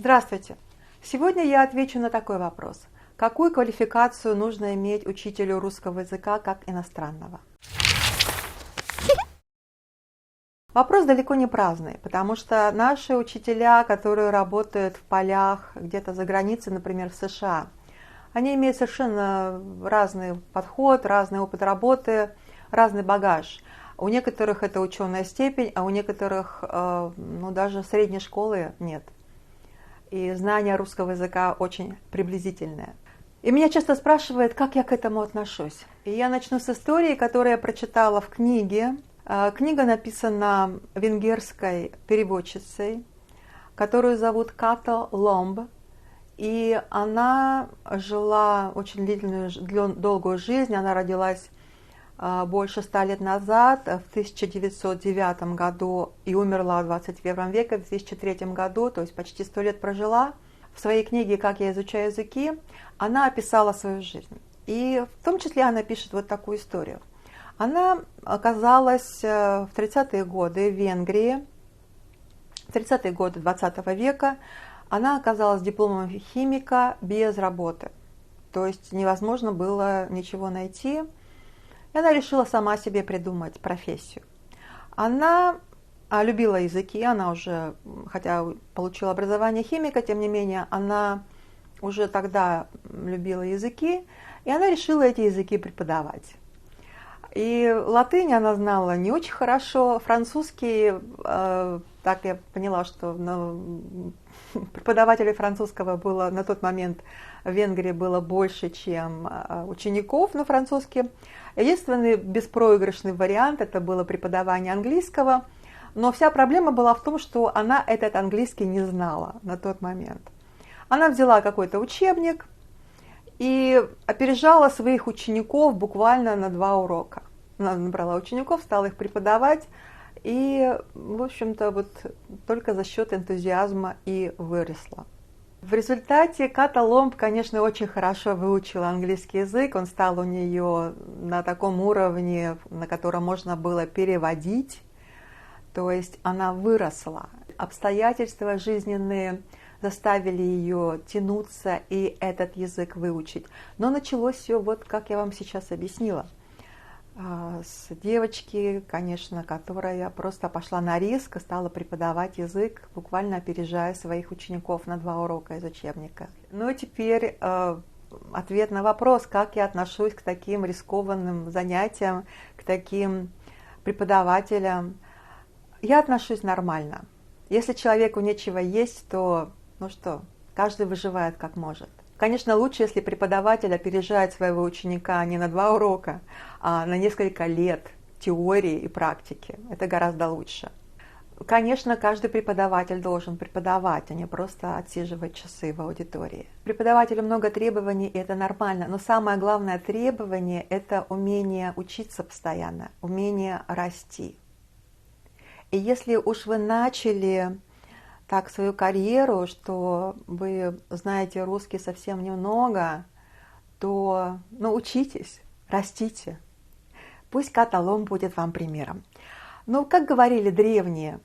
Здравствуйте! Сегодня я отвечу на такой вопрос. Какую квалификацию нужно иметь учителю русского языка как иностранного? Вопрос далеко не праздный, потому что наши учителя, которые работают в полях где-то за границей, например, в США, они имеют совершенно разный подход, разный опыт работы, разный багаж. У некоторых это ученая степень, а у некоторых даже средней школы нет. И знание русского языка очень приблизительное. И меня часто спрашивают, как я к этому отношусь. И я начну с истории, которую я прочитала в книге. Книга написана венгерской переводчицей, которую зовут Ката Ломб. И она жила очень длительную, долгую жизнь. Она родилась больше 100 лет назад, в 1909 году, и умерла в 21 веке, в 2003 году, то есть почти 100 лет прожила. В своей книге «Как я изучаю языки» она описала свою жизнь. И в том числе она пишет вот такую историю. Она оказалась в 30-е годы в Венгрии, в 30-е годы 20 века. Она оказалась дипломом химика без работы. То есть невозможно было ничего найти. И она решила сама себе придумать профессию. Она любила языки, она уже, хотя получила образование химика, тем не менее, она уже тогда любила языки, и она решила эти языки преподавать. И латынь она знала не очень хорошо, французский, так я поняла, что преподавателей французского было на тот момент в Венгрии было больше, чем учеников на французский. Единственный беспроигрышный вариант это было преподавание английского, но вся проблема была в том, что она этот английский не знала на тот момент. Она взяла какой-то учебник и опережала своих учеников буквально на 2 урока. Она набрала учеников, стала их преподавать, и, в общем-то, вот только за счет энтузиазма и выросла. В результате Ката Ломб, конечно, очень хорошо выучила английский язык, он стал у нее на таком уровне, на котором можно было переводить, то есть она выросла. Обстоятельства жизненные заставили ее тянуться и этот язык выучить. Но началось все вот как я вам сейчас объяснила. С девочки, конечно, которая просто пошла на риск и стала преподавать язык, буквально опережая своих учеников на 2 урока из учебника. Ну и теперь ответ на вопрос, как я отношусь к таким рискованным занятиям, к таким преподавателям. Я отношусь нормально. Если человеку нечего есть, то, каждый выживает как может. Конечно, лучше, если преподаватель опережает своего ученика не на 2 урока, а на несколько лет теории и практики. Это гораздо лучше. Конечно, каждый преподаватель должен преподавать, а не просто отсиживать часы в аудитории. Преподавателю много требований, и это нормально, но самое главное требование – это умение учиться постоянно, умение расти. И если уж вы начали так свою карьеру, что вы знаете русский совсем немного, то учитесь, растите. Пусть Ката Ломб будет вам примером. Но, как говорили древние,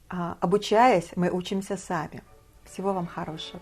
обучаясь, мы учимся сами. Всего вам хорошего.